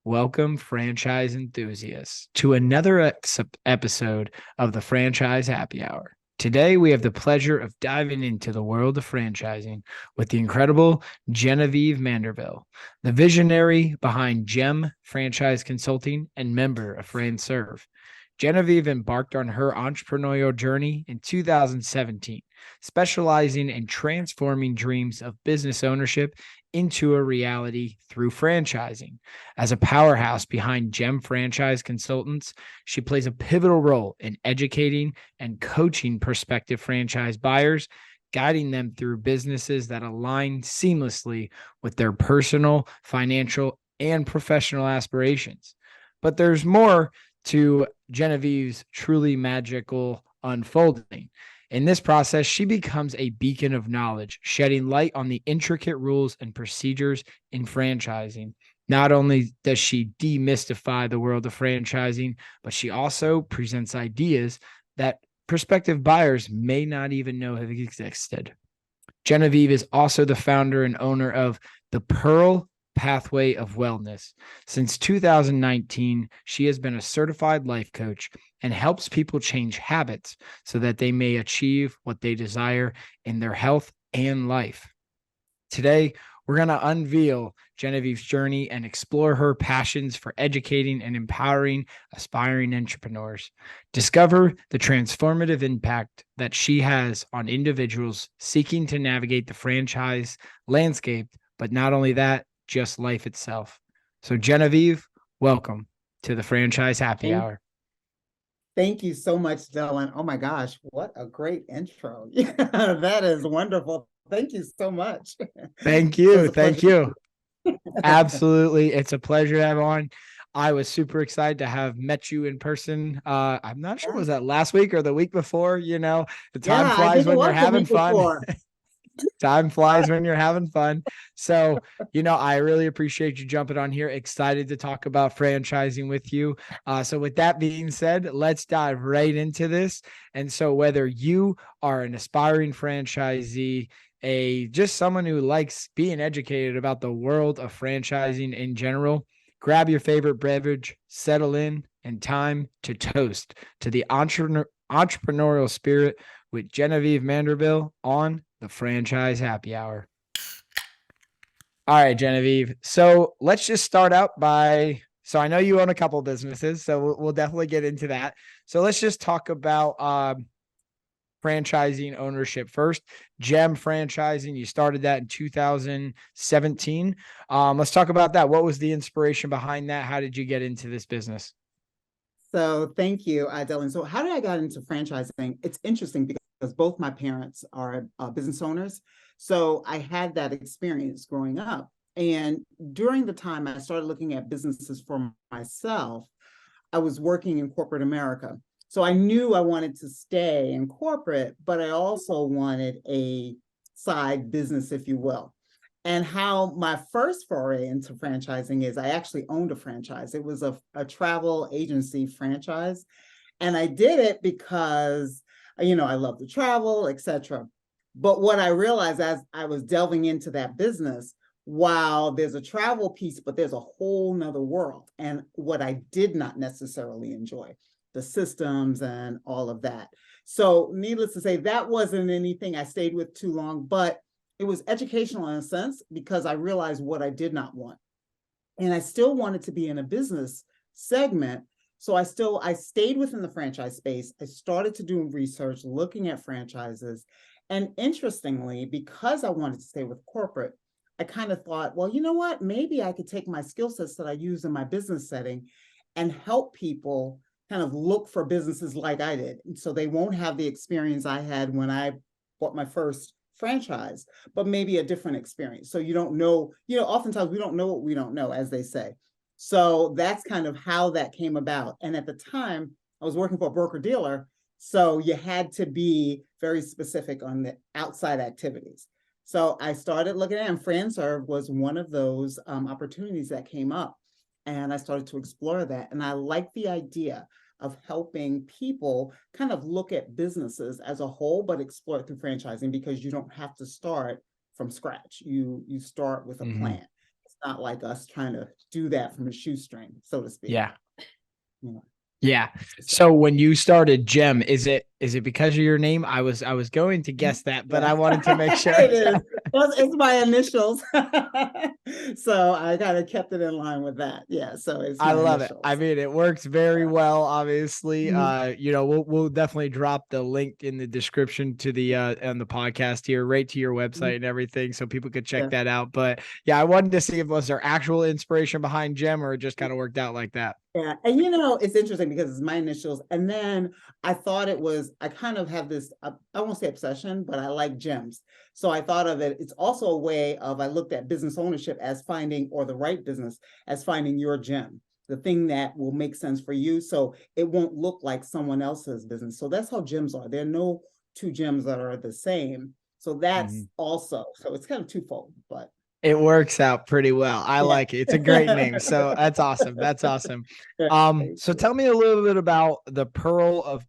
welcome franchise enthusiasts to another episode of the Franchise Happy Hour. Today, we have the pleasure of diving into the world of franchising with the incredible Genevieve Manderville, the visionary behind GEM Franchise Consulting and member of FranServe. Genevieve embarked on her entrepreneurial journey in 2017, specializing in transforming dreams of business ownership into a reality through franchising. As a powerhouse behind GEM Franchise Consultants, she plays a pivotal role in educating and coaching prospective franchise buyers, guiding them through businesses that align seamlessly with their personal, financial, and professional aspirations. But there's more to Genevieve's truly magical unfolding. In this process, she becomes a beacon of knowledge, shedding light on the intricate rules and procedures in franchising. Not only does she demystify the world of franchising, but she also presents ideas that prospective buyers may not even know have existed. Genevieve is also the founder and owner of the Pearl Pathway of Wellness. Since 2019, she has been a certified life coach and helps people change habits so that they may achieve what they desire in their health and life. Today, we're going to unveil Genevieve's journey and explore her passions for educating and empowering aspiring entrepreneurs. Discover the transformative impact that she has on individuals seeking to navigate the franchise landscape, but not only that, just life itself. So Genevieve, welcome to the Franchise Happy Hour. Thank you so much, Dylan. Oh my gosh, what a great intro. Yeah, that is wonderful. Thank you so much. Thank you. Thank you. Absolutely. It's a pleasure to have on. I was super excited to have met you in person. I'm not sure, was that last week or the week before? The time flies when you're having fun. Time flies when you're having fun. So, I really appreciate you jumping on here. Excited to talk about franchising with you. So with that being said, let's dive right into this. And so whether you are an aspiring franchisee, just someone who likes being educated about the world of franchising in general, grab your favorite beverage, settle in, and time to toast to the entrepreneurial spirit with Genevieve Manderville on the Franchise Happy Hour. All right, Genevieve. So let's just start out so I know you own a couple businesses, so we'll definitely get into that. So let's just talk about franchising ownership first. GEM Franchising, you started that in 2017. Let's talk about that. What was the inspiration behind that? How did you get into this business? So thank you, Dylan. So how did I get into franchising? It's interesting because both my parents are business owners. So I had that experience growing up. And during the time I started looking at businesses for myself, I was working in corporate America. So I knew I wanted to stay in corporate, but I also wanted a side business, if you will. And how my first foray into franchising is I actually owned a franchise. It was a travel agency franchise. And I did it because, I love to travel, etc. But what I realized as I was delving into that business, while there's a travel piece, but there's a whole nother world. And what I did not necessarily enjoy, the systems and all of that. So needless to say, that wasn't anything I stayed with too long, but it was educational in a sense because I realized what I did not want. And I still wanted to be in a business segment. So I stayed within the franchise space. I started to do research, looking at franchises. And interestingly, because I wanted to stay with corporate, I kind of thought, well, you know what? Maybe I could take my skill sets that I use in my business setting and help people kind of look for businesses like I did. So they won't have the experience I had when I bought my first franchise, but maybe a different experience. So you don't know, oftentimes we don't know what we don't know, as they say. So that's kind of how that came about. And at the time, I was working for a broker dealer. So you had to be very specific on the outside activities. So I started looking at it, and FranServe was one of those opportunities that came up. And I started to explore that. And I liked the idea of helping people kind of look at businesses as a whole, but explore it through franchising because you don't have to start from scratch. You start with a plan. not like us trying to do that from a shoestring, so to speak. Yeah. You know, Yeah. so, So when you started Gem, is it because of your name? I was going to guess that, but yeah, I wanted to make sure. it is. It's my initials. So I kind of kept it in line with that. Yeah. So it's I my love it. I initials. mean, it works very Yeah. well, obviously. Mhm. We'll definitely drop the link in the description to the on the podcast here, right to your Mhm. website and everything, so people could check Yeah. that out. But yeah, I wanted to see if was there actual inspiration behind Gem or it just kind of worked out like that. Yeah. And it's interesting because it's my initials. And then I kind of have this, I won't say obsession, but I like gems. So I thought of it, it's also a way of, I looked at business ownership as finding, or the right business as finding your gem, the thing that will make sense for you. So it won't look like someone else's business. So that's how gems are. There are no two gems that are the same. So that's Mhm. also, so it's kind of twofold, but It works out pretty well. I yeah. like it. It's a great name. So that's awesome. That's awesome. Yeah, thank So you. tell me a little bit about the Pearl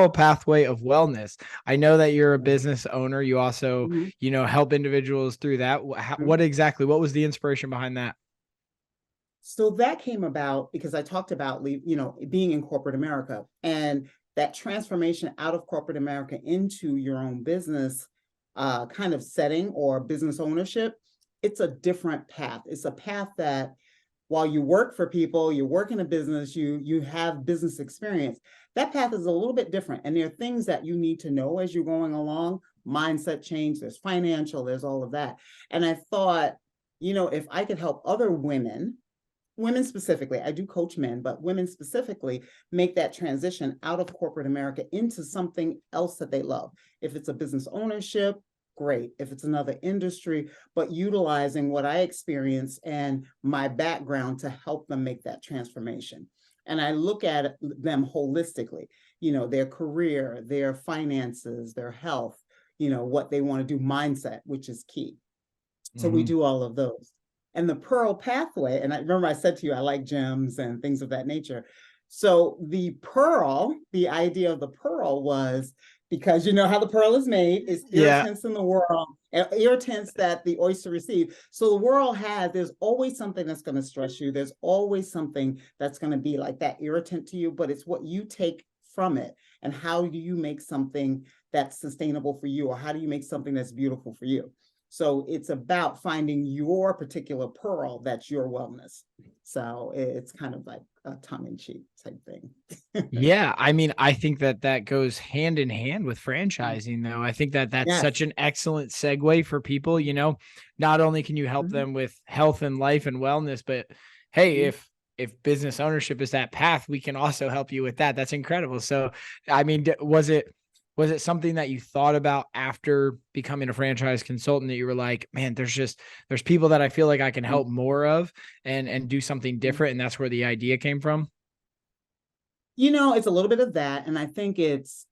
pathway of wellness. I know that you're a Yeah. business owner. You also, Mhm. help individuals through that. Mhm. What was the inspiration behind that? So that came about because I talked about being in corporate America, and that transformation out of corporate America into your own business kind of setting or business ownership. It's a different path. It's a path that while you work for people, you work in a business, you have business experience. That path is a little bit different, and there are things that you need to know as you're going along. Mindset change, there's financial, there's all of that. And I thought, if I could help other women specifically, I do coach men, but women specifically, make that transition out of corporate America into something else that they love. If it's a business ownership, great. If it's another industry, but utilizing what I experience and my background to help them make that transformation. And I look at them holistically, their career, their finances, their health, what they want to do, mindset, which is key. So we Mhm. do all of those. And the Pearl pathway, and I remember I said to you, I like gems and things of that nature. So the idea of the pearl was because you know how the pearl is made, is Yeah. irritants in the world, irritants that the oyster receives. So the world there's always something that's going to stress you. There's always something that's going to be like that irritant to you, but it's what you take from it. And how do you make something that's sustainable for you? Or how do you make something that's beautiful for you? So it's about finding your particular pearl that's your wellness. So it's kind of like a tongue-in-cheek type thing. Yeah, I mean, I think that that goes hand in hand with franchising, though. I think that that's Yes. such an excellent segue for people. Not only can you help Mhm. them with health and life and wellness, but hey, Mhm. if business ownership is that path, we can also help you with that. That's incredible. So, I mean, was it something that you thought about after becoming a franchise consultant that you were like, man, there's people that I feel like I can help more of and do something Mhm. different, and that's where the idea came from? It's a little bit of that. And I think it's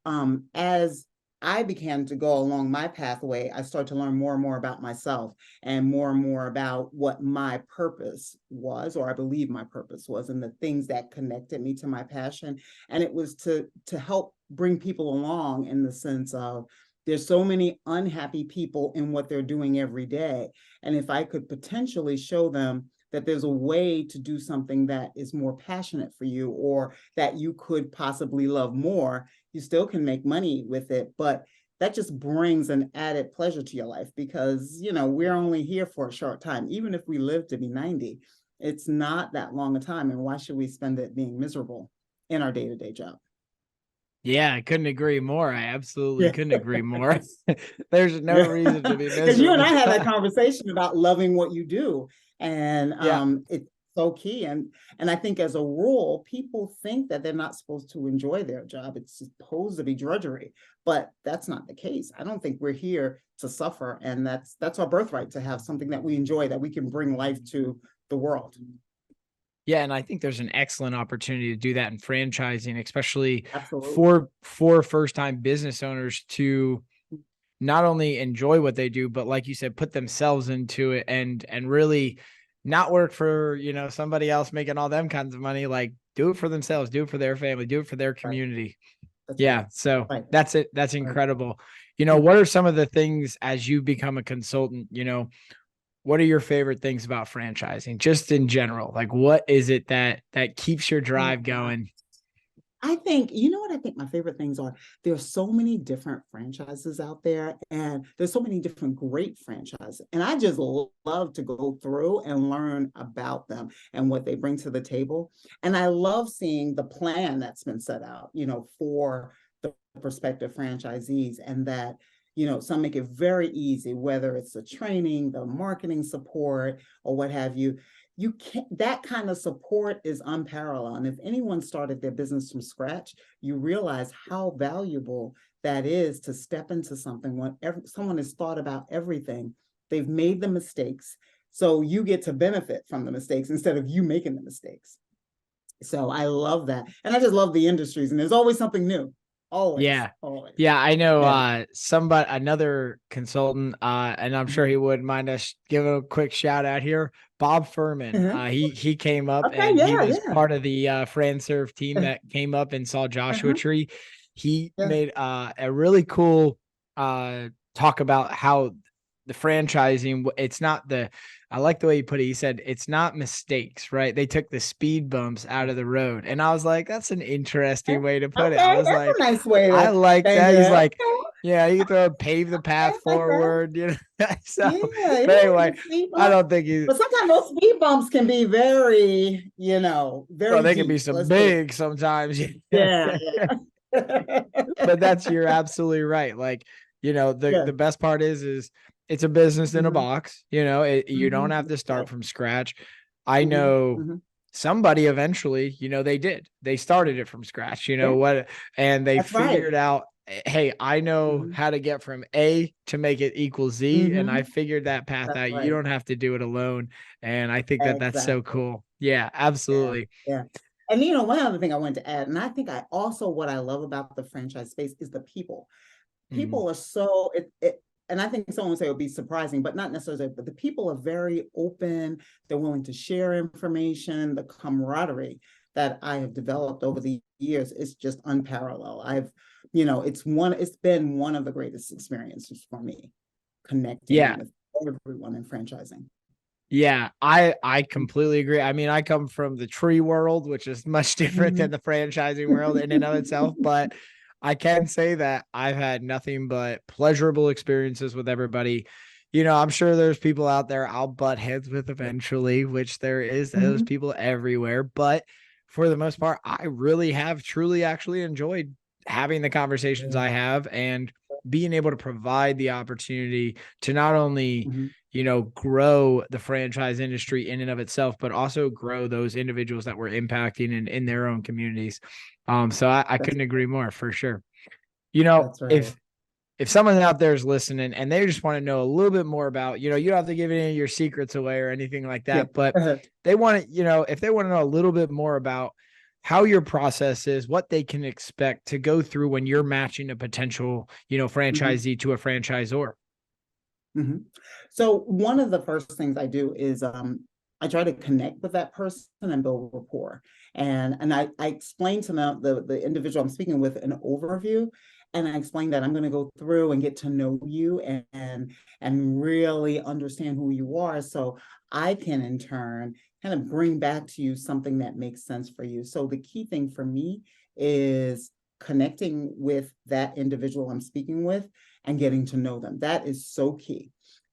as I began to go along my pathway, I started to learn more and more about myself and more about what my purpose was, or I believe my purpose was, and the things that connected me to my passion. And it was to help bring people along in the sense of there's so many unhappy people in what they're doing every day. And if I could potentially show them that there's a way to do something that is more passionate for you, or that you could possibly love more, you still can make money with it, but that just brings an added pleasure to your life because, we're only here for a short time. Even if we live to be 90, it's not that long a time. And why should we spend it being miserable in our day-to-day job? Yeah, I couldn't agree more. I absolutely Yeah. couldn't agree more. There's no Yeah. reason to be Because you and miserable. I had that conversation about loving what you do. And Yeah. it's so key. And I think as a rule, people think that they're not supposed to enjoy their job. It's supposed to be drudgery, but that's not the case. I don't think we're here to suffer. And that's our birthright, to have something that we enjoy, that we can bring life to the world. Yeah, and I think there's an excellent opportunity to do that in franchising, especially Absolutely. for first-time business owners to not only enjoy what they do, but like you said, put themselves into it and really not work for, somebody else making all them kinds of money. Like do it for themselves, do it for their family, do it for their Right. community. That's right. Yeah, so Right. that's it. That's Right. incredible. What are some of the things as you become a consultant, what are your favorite things about franchising, just in general? Like, what is it that keeps your Oh, drive wow. going? I think, you know what I think my favorite things are? There's so many different franchises out there, and there's so many different great franchises. And I just love to go through and learn about them and what they bring to the table. And I love seeing the plan that's been set out, for the prospective franchisees, and that, some make it very easy, whether it's the training, the marketing support, or what have you. You can't, that kind of support is unparalleled. And if anyone started their business from scratch, you realize how valuable that is to step into something when someone has thought about everything. They've made the mistakes. So you get to benefit from the mistakes instead of you making the mistakes. So I love that. And I just love the industries. And there's always something new. Always, Yeah. always. Yeah, I know Yeah. another consultant, and I'm sure Mhm. he wouldn't mind us giving a quick shout out here. Bob Furman. Mhm. He came up Okay, and he yeah, was yeah. part of the FranServe team that came up and saw Joshua Uh-huh. Tree. He Yeah. made a really cool talk about how the franchising, it's not the, I like the way you put it. He said it's not mistakes, right? They took the speed bumps out of the road. And I was like, that's an interesting way to put it. I Okay, was that's like, a nice way I to like think that. of He's it. like, Okay, yeah, you throw pave the yeah, path I like that. forward, So, Yeah, yeah, but anyway, the speed I bump. don't think he, But sometimes those speed bumps can be very, well, very they can be deep. some Let's put it. big sometimes. Yeah, yeah. But you're absolutely right. Like, Yeah. the best part is it's a business in a Hmm. box, you don't have to start Right. from scratch. I Hmm. know Hmm. somebody eventually, they started it from scratch, Yeah, and they that's right. figured out, hey, I know Hmm. how to get from A to make it equal Z. And I Hmm. figured that path That's out. You right. don't have to do it alone. And I think that that's so Exactly. cool. Yeah, Yeah. absolutely. Yeah. And one other thing I wanted to add, and I think I also what I love about the franchise space is the people. Mhm. People are so and I think someone would say it would be surprising, but not necessarily, but the people are very open, they're willing to share information. The camaraderie that I have developed over the years is just unparalleled. It's been one of the greatest experiences for me, connecting Yeah. with everyone in franchising. Yeah, I completely agree. I mean, I come from the tree world, which is much different Mhm. than the franchising world in and of itself, but I can say that I've had nothing but pleasurable experiences with everybody. I'm sure there's people out there I'll butt heads with eventually, which there is those Mhm. people everywhere, but for the most part, I really have truly actually enjoyed having the conversations Yeah. I have and being able to provide the opportunity to not only Mhm. grow the franchise industry in and of itself, but also grow those individuals that we're impacting in their own communities. So I That's couldn't agree more for sure. that's right. If someone out there is listening and they just want to know a little bit more about, you don't have to give any of your secrets away or anything like Yeah. that, but they want to, if they want to know a little bit more about how your process is, what they can expect to go through when you're matching a potential, Mhm. franchisee to a franchisor. Mhm. So one of the first things I do is I try to connect with that person and build rapport. And I explain to them the individual I'm speaking with an overview. And I explain that I'm going to go through and get to know you and really understand who you are. So I can in turn kind of bring back to you something that makes sense for you. So the key thing for me is connecting with that individual I'm speaking with and getting to know them. That is so key.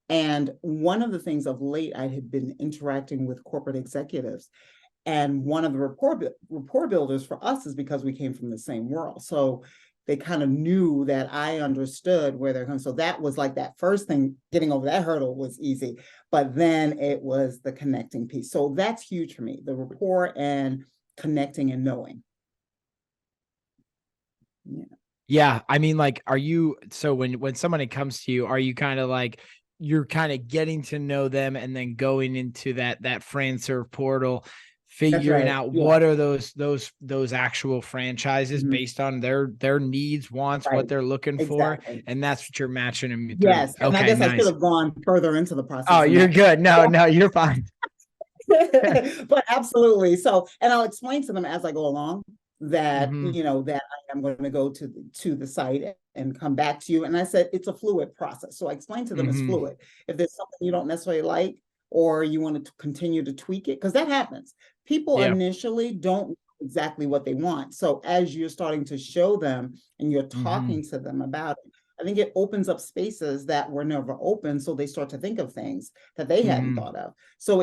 And one of the things of late, I had been interacting with corporate executives. And one of the rapport builders for us is because we came from the same world. So they kind of knew that I understood where they're coming. So that was like that first thing, getting over that hurdle was easy. But then it was the connecting piece. So that's huge for me, the rapport and connecting and knowing. Yeah. Yeah, I mean, like, are you so when somebody comes to you, are you kind of like you're kind of getting to know them and then going into that FranServe portal, That's figuring right. out Yeah. what are those actual franchises Mhm. based on their needs, wants, what Right. they're looking for, Exactly. and that's what you're matching them through. Yes, and I Okay, guess I should nice. have gone further into the Oh, process than you're that. good. No, no, you're fine. But absolutely. So, and I'll explain to them as I go along that, Hmm. that I am going to go to the site and come back to you. And I said it's a fluid process. So I explained to them it's Hmm. fluid. If there's something you don't necessarily like, or you want to continue to tweak it, because that happens. People Yeah. initially don't know exactly what they want. So as you're starting to show them and you're Mm-hmm. talking to them about it, I think it opens up spaces that were never open. So they start to think of things that they hadn't Mm-hmm. thought of. So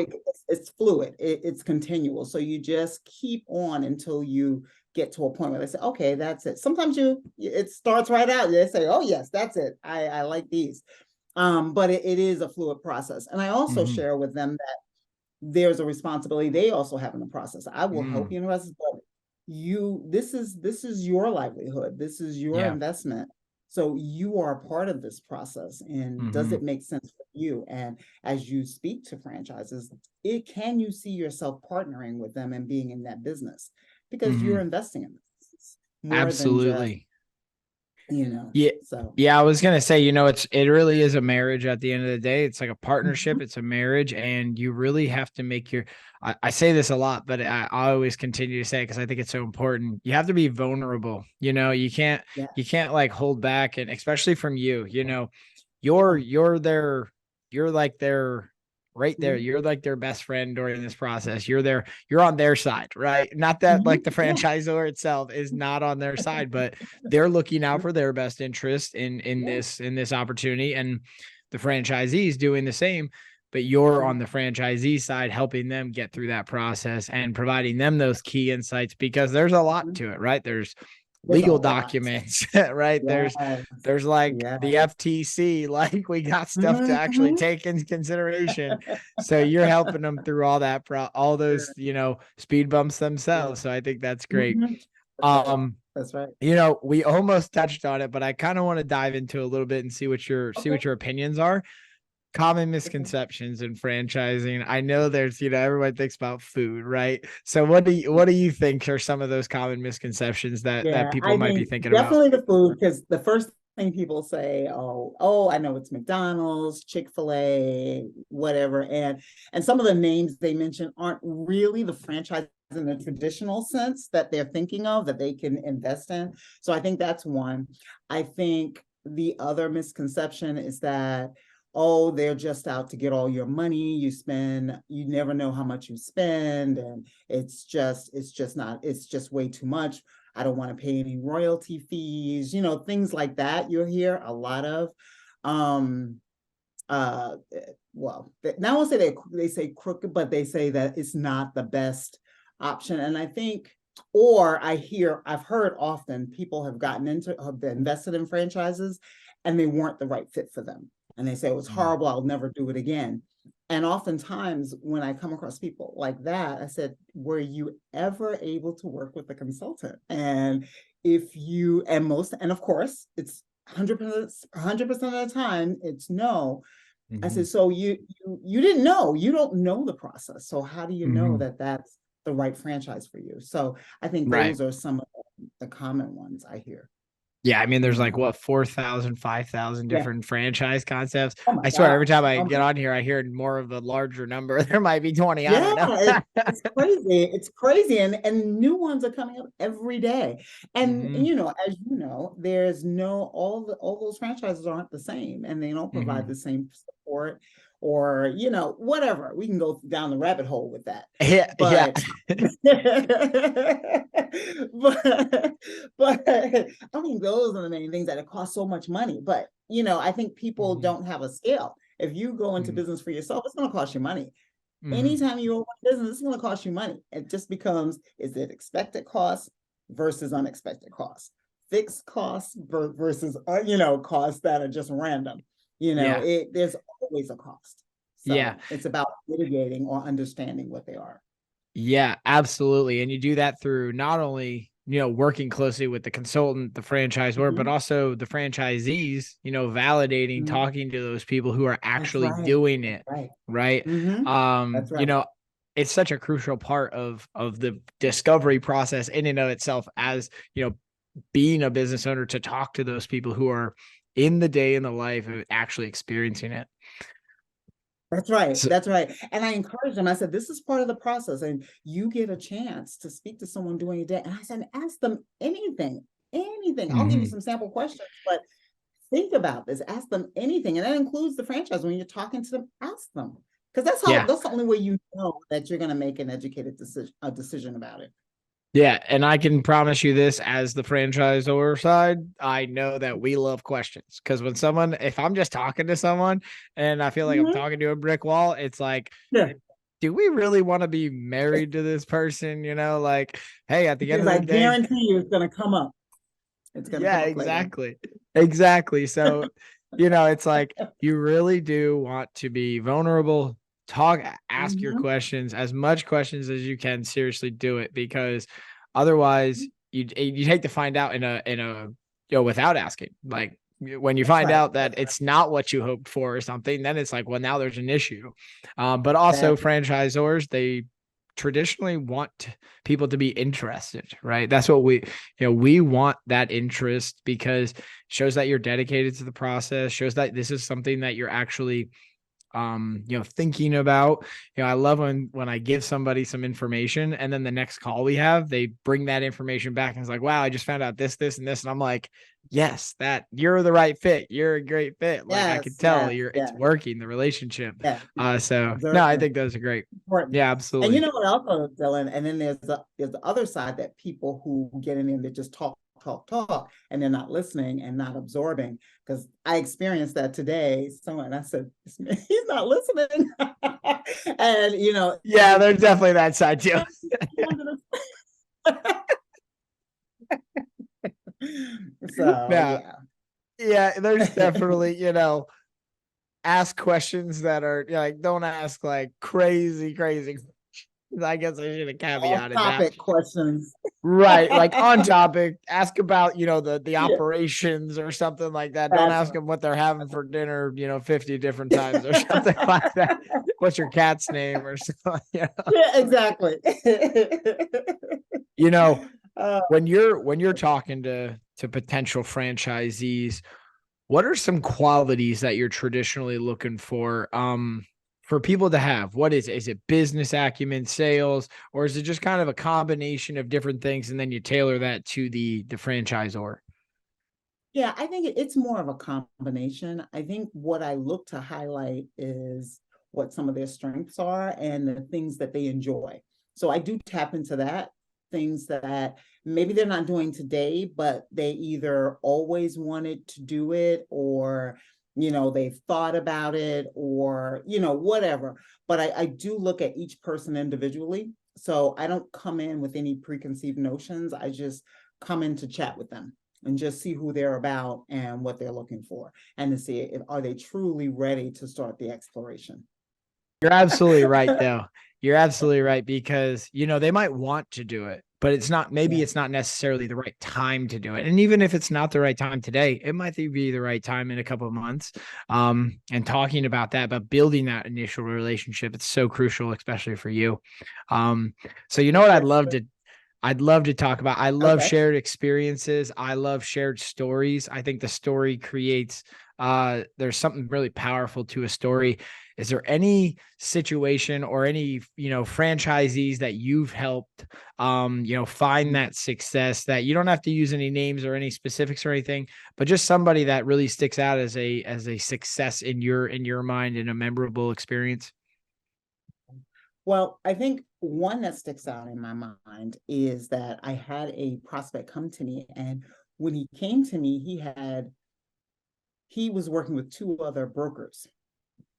it's fluid, it's continual. So you just keep on until you get to a point where they say, okay, that's it. Sometimes it starts right out. They say, oh yes, that's it. I like these. But it is a fluid process. And I also Mm-hmm. share with them that there's a responsibility they also have in the process. I will help Mm. you in the process, but this is your livelihood. This is your Yeah. investment. So you are a part of this process. And does Mm-hmm. it make sense for you? And as you speak to franchises, can you see yourself partnering with them and being in that business? Because Mm-hmm. you're investing in this more than just, Absolutely. you know, Yeah. so. Yeah, I was gonna say, it really is a marriage at the end of the day. It's like a partnership, Mhm. it's a marriage, and you really have to make I say this a lot, but I always continue to say it because I think it's so important. You have to be vulnerable. Yeah. You can't like hold back, and especially from Yeah. you're you're like their right there. Mhm. You're like their best friend during this process. You're on their side, right? Not that like Mhm. the Yeah. franchisor itself is not on their side, but they're looking out for their best interest Yeah. in this opportunity, and the franchisees doing the same. But you're on the franchisee side helping them get through that process and providing them those key insights, because there's a lot Mhm. to it, right? There's There's a legal lot. documents, right? Yes. There's like Yeah. the FTC, like we got stuff to actually Mhm. take into consideration. So you're helping them through all all those, speed bumps Yeah. themselves. So I think that's great. Mhm. That's right. Um, That's right. we almost touched on it, but I kind of want to dive into a little bit and see Okay. what your opinions are. Common Okay. misconceptions in franchising. I know there's, everyone thinks about food, right? So what do you think are some of those common misconceptions that Yeah, people I might be think thinking about? definitely the food, because the first thing people say, oh, I know it's McDonald's, Chick-fil-A, whatever. And some of the names they mention aren't really the franchise in the traditional sense that they're thinking of that they can invest in. So I think that's one. I think the other misconception is that, oh, they're just out to get all your money. You never know how much you spend, and it's just way too much. I don't want to pay any royalty fees, things like that. You'll hear a lot of. Um, well, now I won't say they say crooked, but they say that it's not the best option. And I think, or I've heard often people have been invested in franchises and they weren't the right fit for them. And they say it was Mm, horrible, I'll never do it again. And oftentimes when I come across people like that, I said, were you ever able to work with a consultant? And and of course, it's 100% of the time, it's no. I mhm, said, so you didn't know, you don't know the process. So how do you know mhm. that that's the right franchise for you? So I think Right. those are some of the common ones I hear. Yeah, I mean, there's like Yeah. what 4,000, 5,000 Yeah. different franchise concepts. Oh my I swear, every gosh. time I Oh get my. on here, I hear more of a larger number. There might be 20. I Yeah, don't know. it's crazy. It's crazy. And new ones are coming up every day. And Hmm. as you know, there's no all those franchises aren't the same, and they don't provide Hmm. the same support, or whatever. We can go down the rabbit hole with that. Yeah, yeah. But but I think those are the main things that it costs so much money. But I think people Hmm. don't have a scale. If you go into Hmm. business for yourself, it's going to cost you money. Hmm. Anytime you open a business, it's going to cost you money. It just becomes, is it expected costs versus unexpected costs? Fixed costs versus costs that are just random. Yeah, There's always a cost. yeah. So it's about mitigating or understanding what they are. Yeah, absolutely. And you do that through not only, working closely with the consultant, the franchisor, but Mhm. also the franchisees, validating, Mhm. talking to those people who are That's actually right. doing That's it, right. right? Hmm. That's right. It's such a crucial part of the discovery process in and of itself as, being a business owner, to talk to those people who are in the day in the life of actually experiencing it. That's right. So, That's right. And I encouraged them. I said, this is part of the process. And you get a chance to speak to someone during your day. And I said, ask them anything, anything. I'll give you mhm, some sample questions, but think about this. Ask them anything. And that includes the franchise. When you're talking to them, ask them. Because Yeah. that's the only way you know that you're going to make an educated decision about it. Yeah, and I can promise you this as the franchisor side, I know that we love questions because when someone, if I'm just talking to someone and I feel like I'm Mhm. talking to a brick wall, it's like, Yeah. do we really want to be married to this person? You know, like, hey, at the end Because of I the day, guarantee you it's going to come up. It's going to yeah, come up later. exactly. Exactly. So, it's like you really do want to be vulnerable, talk, ask your Mhm. questions, as much questions as you can. Seriously, do it because otherwise you'd hate to find out in a without asking. Like when you That's find right. out that That's right. it's not what you hoped for or something, then it's like, well, now there's an issue. But also That's right. franchisors, they traditionally want people to be interested, right? That's what we want, that interest, because it shows that you're dedicated to the process, shows that this is something that you're actually thinking about. I love when I give somebody some information and then the next call we have, they bring that information back and it's like, wow, I just found out this and this, and I'm like, yes, that you're the right fit, you're a great fit, like I could Yes, tell yes, it's yes, working, the relationship. yes. So no, I Very think those are great. important. Yeah, And you absolutely. know what also, Dylan, and then there's the other side, that people who get in there, they just talk, and they're not listening and not absorbing. Because I experienced that today. Someone, I said, he's not listening. And Yeah, there's definitely that side too. So Yeah. yeah. Yeah, there's definitely, ask questions that are like, don't ask like crazy. I guess I should have Off caveated that. topic questions. Right. Like on topic, ask about, the Yeah, operations or something like that. Don't that's ask right. them what they're having for dinner, 50 different times or something like that. What's your cat's name or something? Yeah, exactly. You know, uh, when you're talking to potential franchisees, what are some qualities that you're traditionally looking for people to have? What is it? Is it business acumen, sales, or is it just kind of a combination of different things and then you tailor that to the franchisor? yeah, I think it's more of a combination. I think what I look to highlight is what some of their strengths are and the things that they enjoy. So I do tap into that, things that maybe they're not doing today, but they either always wanted to do it, or they've thought about it, or whatever. But I do look at each person individually. So I don't come in with any preconceived notions. I just come in to chat with them and just see who they're about and what they're looking for, and to see if are they truly ready to start the exploration. You're absolutely right, though. You're absolutely right because, they might want to do it, but maybe Yeah. it's not necessarily the right time to do it. And even if it's not the right time today, it might be the right time in a couple of months. And talking about that, but building that initial relationship, it's so crucial, especially for you. So you know what I'd love to talk about. I love Okay. shared experiences. I love shared stories. I think the story creates there's something really powerful to a story. Is there any situation or any, franchisees that you've helped find that success, that you don't have to use any names or any specifics or anything, but just somebody that really sticks out as a success in your mind and a memorable experience? Well, I think one that sticks out in my mind is that I had a prospect come to me, and when he came to me, he was working with two other brokers.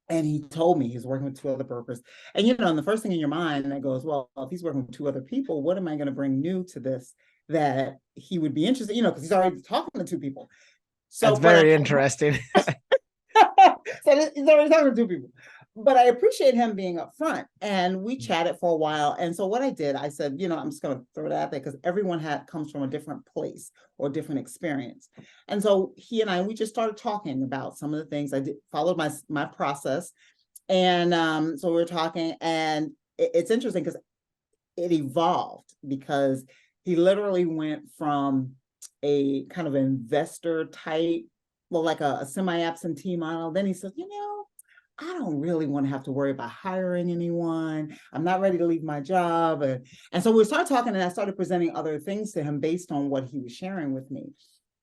And he told me he's working with two other brokers. And and the first thing in your mind that goes, well, if he's working with two other people, what am I going to bring new to this that he would be interested, because he's already talking to two people. That's So, but very interesting. so he's already talking to two people. But I appreciate him being upfront, and we chatted for a while. And so what I did, I said, I'm just going to throw it out there because everyone comes from a different place or different experience. And so he and we just started talking about some of the things I did, followed my process. And so we were talking, and it's interesting because it evolved, because he literally went from a kind of investor type, well, like a semi-absentee model. Then he said, I don't really want to have to worry about hiring anyone. I'm not ready to leave my job. And so we started talking, and I started presenting other things to him based on what he was sharing with me.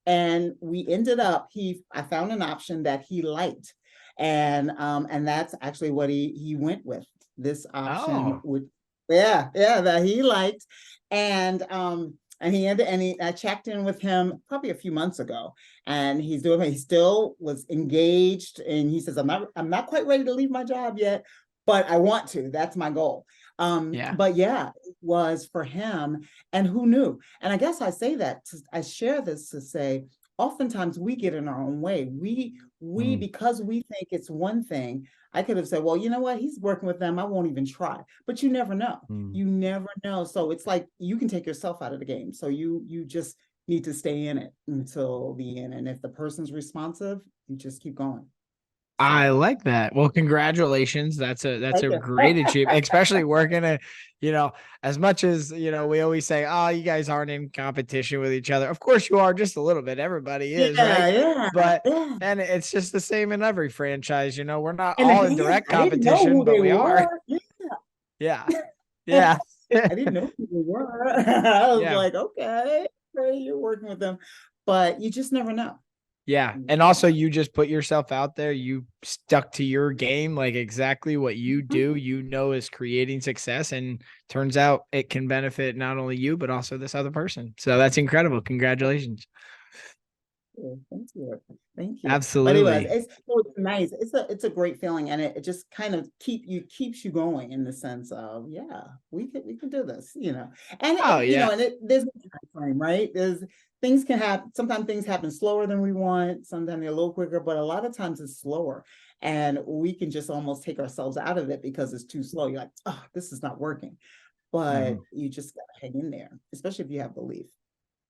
And we ended up, I found an option that he liked. And that's actually what he went with, this option, Oh, with, yeah, that he liked. And I checked in with him probably a few months ago, and he still was engaged, and he says, I'm not quite ready to leave my job yet, but I want to. That's my goal. yeah. But yeah, it was for him. And who knew? And I guess I share this to say, oftentimes we get in our own way. We Mm, because we think it's one thing, I could have said, well, you know what? He's working with them. I won't even try. But you never know. mm. You never know. So it's like you can take yourself out of the game. So you just need to stay in it until the end. And if the person's responsive, you just keep going. I So like that. Well, congratulations. That's thank a you. great achievement, especially working a, you know, as much as, we always say, oh, you guys aren't in competition with each other. Of course you are, just a little bit. Everybody is, Yeah, right? yeah, But yeah. and it's just the same in every franchise, we're not And the all in thing is, direct I didn't know competition, who but they we are. were. Yeah. Yeah. I didn't know who they were. I was Yeah. like, okay, you're working with them, but you just never know. Yeah. You And just never also know. you just put yourself out there. You stuck to your game, like exactly what you do, is creating success. And turns out it can benefit not only you, but also this other person. So that's incredible. Congratulations. Thank you. Thank you. But Absolutely. it's nice. It's a great feeling, and it just kind of keeps you going, in the sense of, yeah, we can do this. And Oh, yeah. there's no time frame, right? There's things can happen. Sometimes things happen slower than we want. Sometimes they're a little quicker, but a lot of times it's slower. And we can just almost take ourselves out of it because it's too slow. You're like, oh, this is not working. But Mhm. you just gotta hang in there, especially if you have belief.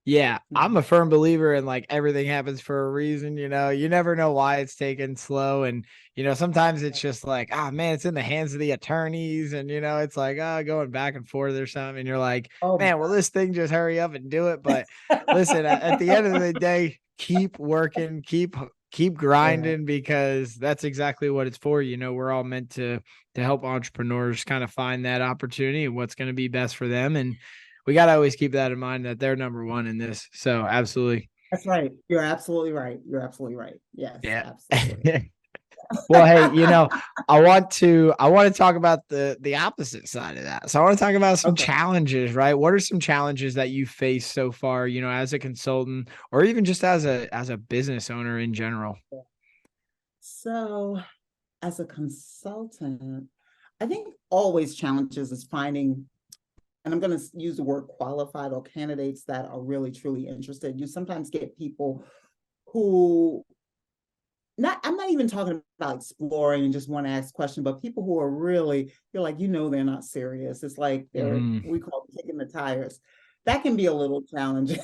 Yeah, I'm Mhm. a firm believer in like everything happens for a reason, you never know why it's taken slow. And, sometimes it's just like, ah, man, it's in the hands of the attorneys. And, it's like, going back and forth or something. And you're like, Oh my man, will this thing just hurry up and do it? But listen, at the end of the day, keep working, keep God. grinding because that's exactly what it's for. We're all meant to help entrepreneurs kind of find that opportunity and what's going to be best for them. And we got to always keep that in mind that they're number one in this. So absolutely. That's right. You're absolutely right. You're absolutely right. Yes, Yeah. absolutely. Well, hey, I want to talk about the opposite side of that. So I want to talk about some Okay. challenges, right? What are some challenges that you faced so far, as a consultant or even just as a business owner in general? So, as a consultant, I think always challenges is finding, and I'm going to use the word qualified, or candidates that are really truly interested. You sometimes get people who, I'm not even talking about exploring and just want to ask questions, but people who are really, you're like, they're not serious. It's like Mhm. we call it kicking the tires. That can be a little challenging.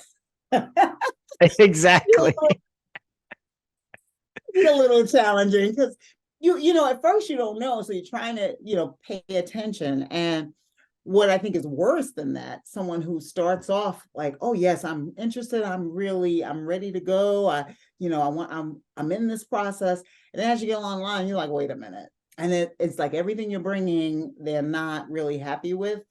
Exactly. Be a little challenging because at first you don't know, so you're trying to pay attention. And what I think is worse than that, someone who starts off like, oh yes, I'm interested, I'm ready to go, I'm in this process. And then as you get online, you're like, wait a minute. And it's like everything you're bringing, they're not really happy with.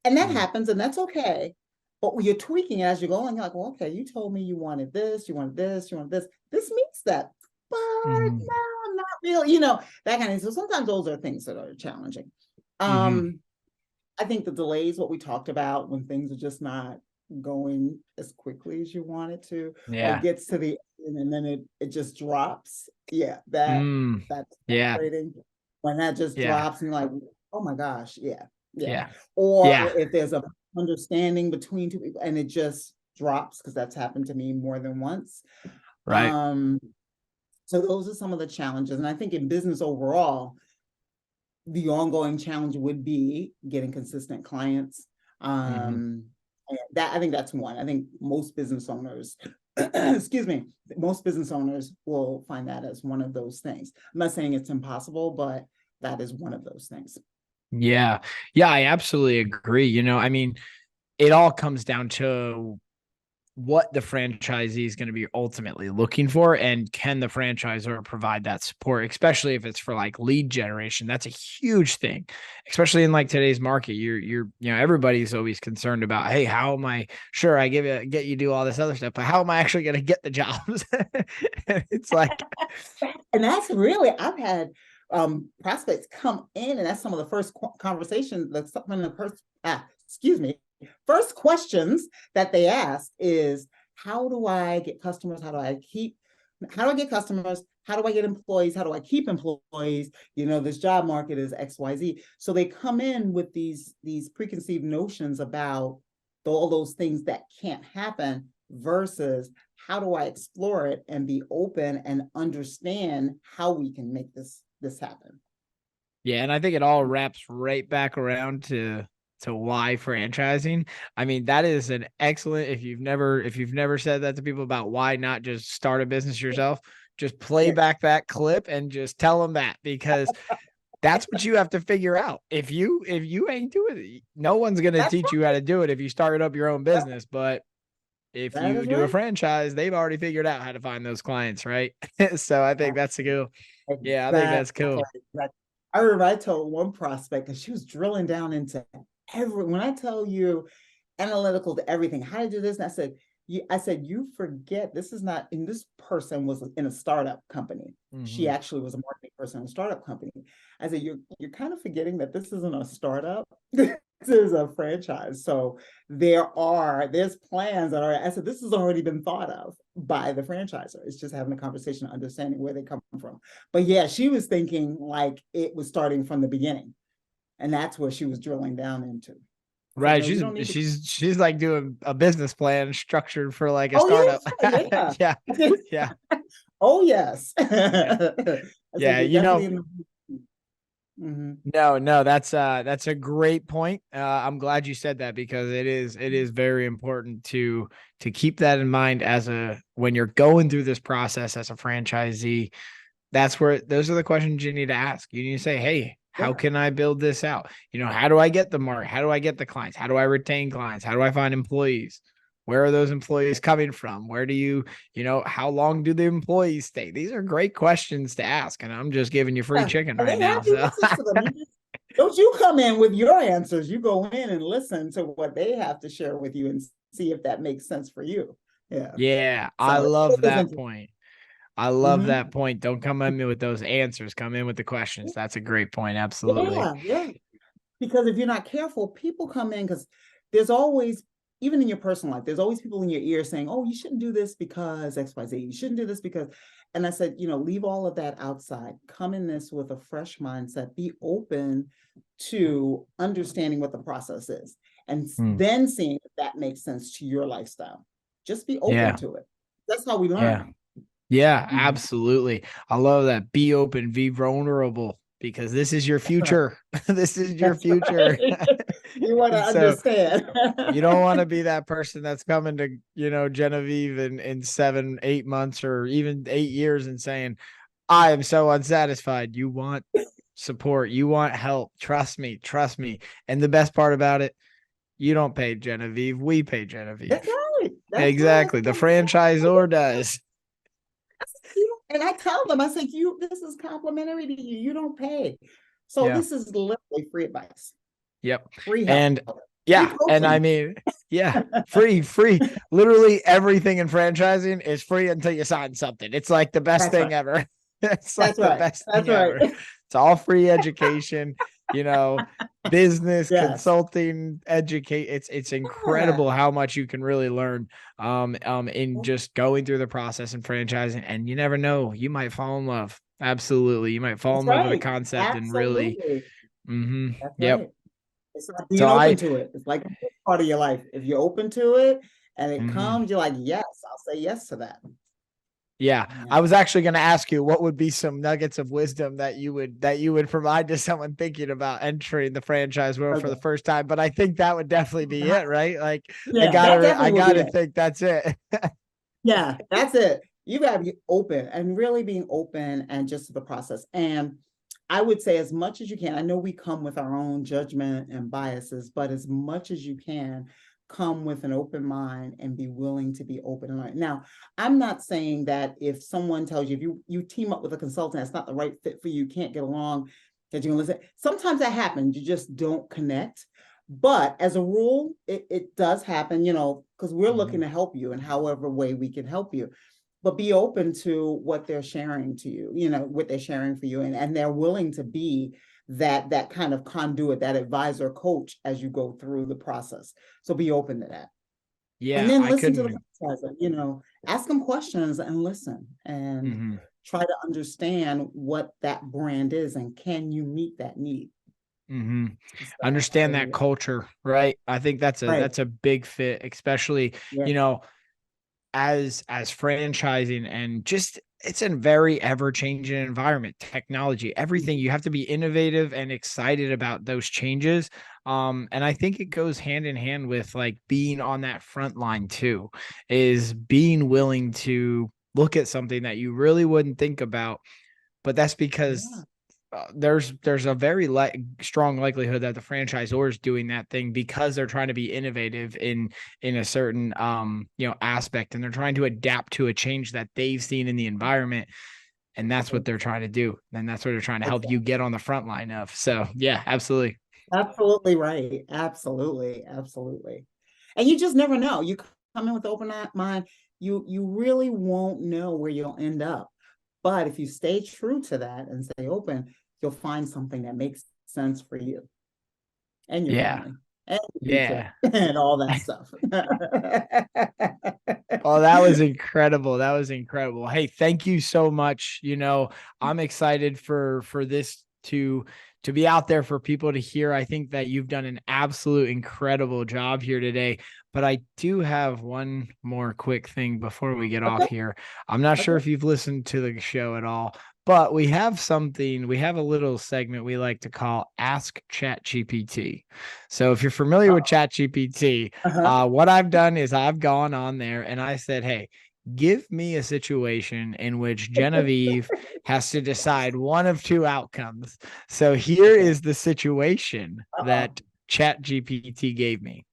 And that Mm, happens, and that's okay. But when you're tweaking it as you're going, you're like, well, okay, you told me you wanted this, you wanted this, you wanted this. This meets that, but mhm, no, not really, that kind of. So sometimes those are things that are challenging. mhm. Um, I think the delays, what we talked about, when things are just not going as quickly as you want it to, or it Yeah. gets to the end and then it just drops. Yeah, that's Yeah. frustrating. When that just Yeah. drops and you're like, oh my gosh, yeah, yeah. Yeah. Or Yeah. if there's a understanding between two people and it just drops, because that's happened to me more than once. Right. Um, so those are some of the challenges. And I think in business overall, the ongoing challenge would be getting consistent clients. Mhm. And that, I think that's one. I think most business owners, excuse me, most business owners will find that as one of those things. I'm not saying it's impossible, but that is one of those things. Yeah. Yeah, I absolutely agree. I mean, it all comes down to what the franchisee is going to be ultimately looking for, and can the franchisor provide that support, especially if it's for like lead generation. That's a huge thing, especially in like today's market. Everybody's always concerned about, hey, how am I sure I get you do all this other stuff, but how am I actually going to get the jobs? It's like, And that's really, I've had prospects come in, and that's some of the first conversations, that's something the first, excuse me, first questions that they ask is, how do I get customers? How do I get customers? How do I get employees? How do I keep employees? This job market is XYZ. So they come in with these preconceived notions about all those things that can't happen, versus how do I explore it and be open and understand how we can make this happen. yeah, and I think it all wraps right back around to why franchising. I mean, that is an excellent, if you've never said that to people about why not just start a business yourself, just play back that clip and just tell them that, because that's what you have to figure out. If you ain't doing it, no one's going to That's teach you how to do it if you started up your own right. business. But if That you is do a right. franchise, they've already figured out how to find those clients, right? So I think that's cool. Yeah, I think that's Exactly. cool. I remember I told one prospect, because she was drilling down into when I tell you analytical to everything, how to do this. And I said, you forget, this is not, and this person was in a startup company. She Mhm. actually was a marketing person in a startup company. I said, you're kind of forgetting that this isn't a startup. This is a franchise. So there's plans that are, I said, this has already been thought of by the franchisor. It's just having a conversation, understanding where they come from. But yeah, she was thinking like it was starting from the beginning. And that's where she was drilling down into. I said, Right. no, you don't need to. She's like doing a business plan structured for like a Oh, startup. yeah. Yeah. Yeah. Yeah. Oh, yes. Yeah. I said, Yeah. you're definitely in the. Mhm. No, that's a great point. I'm glad you said that, because it is very important to keep that in mind when you're going through this process as a franchisee. That's where those are the questions you need to ask. You need to say, hey, how Yeah. can I build this out? How do I get the market? How do I get the clients? How do I retain clients? How do I find employees? Where are those employees coming from? Where do how long do the employees stay? These are great questions to ask. And I'm just giving you free Yeah. chicken And right they have now. the So answers to them. Don't you come in with your answers. You go in and listen to what they have to share with you and see if that makes sense for you. Yeah. yeah, I So it love is that interesting. point. I love Mhm. that point. Don't come at me with those answers. Come in with the questions. That's a great point. Absolutely. Yeah. Yeah. Because if you're not careful, people come in, because there's always, even in your personal life, there's always people in your ear saying, oh, you shouldn't do this because XYZ. You shouldn't do this because, and I said, leave all of that outside. Come in this with a fresh mindset. Be open to understanding what the process is, and Hmm. then seeing if that makes sense to your lifestyle. Just be open Yeah. to it. That's how we Yeah. learn. Yeah, Mhm. absolutely. I love that. Be open, be vulnerable, because this is your That's right. future. This is your That's future. right. You want to So understand. you don't want to be that person that's coming to, Genevieve in 7, 8 months, or even 8 years, and saying, I am so unsatisfied. You want support. You want help. Trust me. Trust me. And the best part about it, you don't pay Genevieve. We pay That's Genevieve. right. That's right. Exactly. The franchisor does. And I tell them, I said, this is complimentary to you. You don't pay. So Yeah. this is literally free advice, Yep. free help, And free yeah, and I coaching. mean, yeah, free. Literally everything in franchising is free until you sign something. It's like the best That's thing right. ever. It's like That's the right. best That's thing right. ever. It's all free education, you know, business Yes. consulting, educate. It's Yeah. incredible how much you can really learn in just going through the process and franchising. And you never know, you might fall in love. Absolutely. You might fall That's in love with a right. concept and really, Absolutely. That's yep. right. It's like So being open to it. It's like a part of your life. If you're open to it and it mhm. comes, you're like, yes, I'll say yes to that. Yeah, I Yeah. was actually going to ask you what would be some nuggets of wisdom that you would provide to someone thinking about entering the franchise world for the Okay. first time, but I think that would definitely be it, right? Like Yeah, that I definitely will be gotta it. think that's it. Yeah, that's it. You got to be open, and really being open and just the process. And I would say as much as you can. I know we come with our own judgment and biases, but as much as you can, come with an open mind and be willing to be open and learn. Now, I'm not saying that if someone tells you, if you team up with a consultant that's not the right fit for you, can't get along, that you're gonna listen. Sometimes that happens, you just don't connect. But as a rule, it does happen, because we're looking to help you in however way we can help you. But be open to what they're sharing to you, what they're sharing for you, and they're willing to be that kind of conduit, that advisor coach as you go through the process. So be open to that. And Yeah, then I listen to the couldn't. franchisor, ask them questions and listen and try to understand what that brand is and can you meet that need. So, Understand that culture, right? I think that's right. a big fit, especially, Yeah. As franchising, and just it's a very ever-changing environment, technology, everything. You have to be innovative and excited about those changes. And I think it goes hand in hand with like being on that front line too, is being willing to look at something that you really wouldn't think about. But that's because Yeah. there's a very strong likelihood that the franchisor is doing that thing because they're trying to be innovative in a certain aspect, and they're trying to adapt to a change that they've seen in the environment, and that's what they're trying to do, and that's what they're trying to help you get on the front line of. So yeah, absolutely. Absolutely right. Absolutely. Absolutely. And you just never know. You come in with open mind, you really won't know where you'll end up. But if you stay true to that and stay open, you'll find something that makes sense for you and your Yeah. family and your future Yeah. and all that stuff. Oh, that was incredible. That was incredible. Hey, thank you so much. I'm excited for this to be out there for people to hear. I think that you've done an absolute incredible job here today. But I do have one more quick thing before we get off Okay. here. I'm not sure Okay. if you've listened to the show at all, but we have a little segment we like to call Ask ChatGPT. So if you're familiar with ChatGPT, Uh-huh. what I've done is I've gone on there and I said, hey, give me a situation in which Genevieve has to decide one of two outcomes. So here Okay. is the situation Uh-oh. that ChatGPT gave me.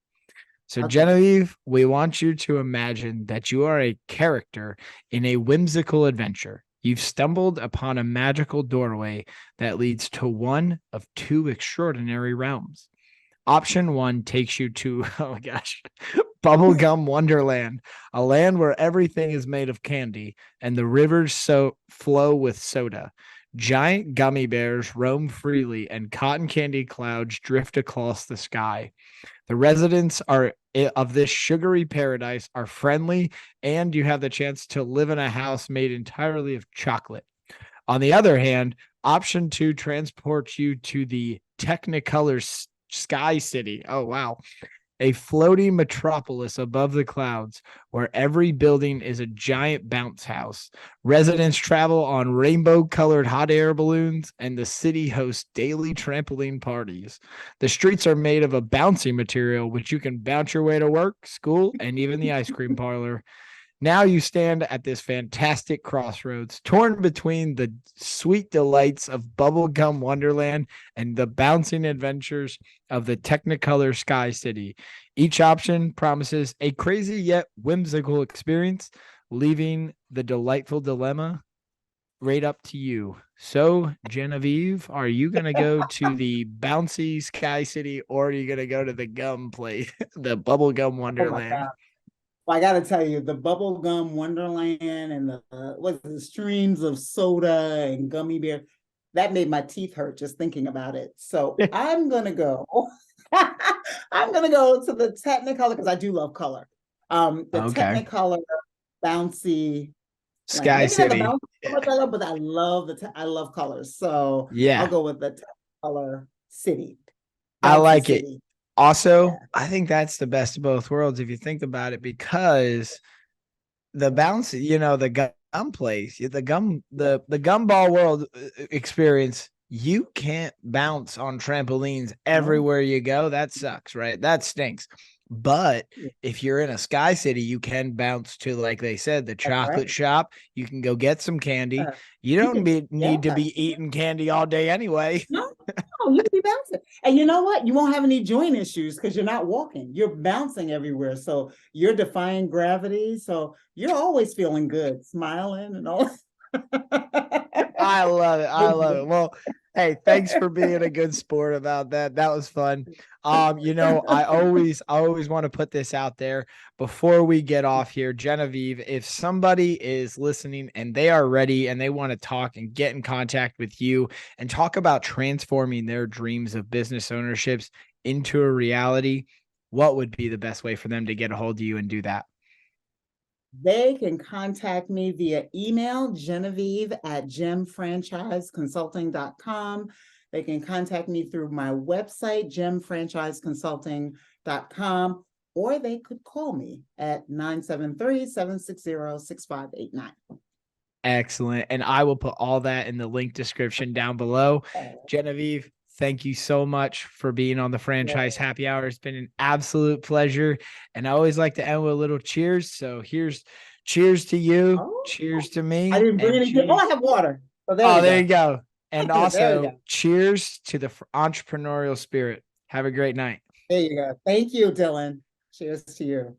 So, Okay. Genevieve, we want you to imagine that you are a character in a whimsical adventure. You've stumbled upon a magical doorway that leads to one of two extraordinary realms. Option one takes you to, oh my gosh, Bubblegum Wonderland, a land where everything is made of candy and the rivers flow with soda. Giant gummy bears roam freely and cotton candy clouds drift across the sky. The residents of this sugary paradise are friendly, and you have the chance to live in a house made entirely of chocolate. On the other hand, option two transports you to the Technicolor Sky City. Oh, wow. A floating metropolis above the clouds where every building is a giant bounce house. Residents travel on rainbow colored hot air balloons, and the city hosts daily trampoline parties. The streets are made of a bouncy material, which you can bounce your way to work, school, and even the ice cream parlor. Now you stand at this fantastic crossroads, torn between the sweet delights of bubblegum wonderland and the bouncing adventures of the Technicolor Sky City. Each option promises a crazy yet whimsical experience, leaving the delightful dilemma right up to you. So, Genevieve, are you going to go to the bouncy Sky City, or are you going to go to the gum place, the bubblegum Oh my wonderland? God. Well, I got to tell you, the bubblegum wonderland and the streams of soda and gummy bear, that made my teeth hurt just thinking about it. So I'm gonna go. I'm gonna go to the Technicolor because I do love color. The Okay. Technicolor bouncy land. Sky Maybe not the City. bouncy so much I love, but I love colors. So I'll Yeah, go with the Technicolor city, I bouncy like it. city. Also, Yeah. I think that's the best of both worlds if you think about it, because the bounce, the gum place, the gumball world experience, you can't bounce on trampolines No. everywhere you go. That sucks, right? That stinks. But Yeah, if you're in a Sky City, you can bounce to, like they said, the that's chocolate right. shop. You can go get some candy. Yeah. You You don't could, need to be yeah. eating candy all day anyway. No, Oh, you'll be bouncing. And you know what? You won't have any joint issues because you're not walking. You're bouncing everywhere. So you're defying gravity. So you're always feeling good, smiling and all. I love it. I love it. Well, hey, thanks for being a good sport about that. That was fun. I always want to put this out there before we get off here. Genevieve, if somebody is listening and they are ready and they want to talk and get in contact with you and talk about transforming their dreams of business ownerships into a reality, what would be the best way for them to get a hold of you and do that? They can contact me via email, Genevieve at gemfranchiseconsulting.com. They can contact me through my website, gemfranchiseconsulting.com, or they could call me at 973-760-6589. Excellent. And I will put all that in the link description down below. Genevieve, thank you so much for being on the Franchise Happy Hour. It's been an absolute pleasure. And I always like to end with a little cheers. So here's cheers to you, Oh, cheers to I me, didn't bring and anything. Oh, cheers. I have water. Oh, there Oh, we there go. you go. And There we also go. cheers to the entrepreneurial spirit. Have a great night. There you go. Thank you, Dylan. Cheers to you.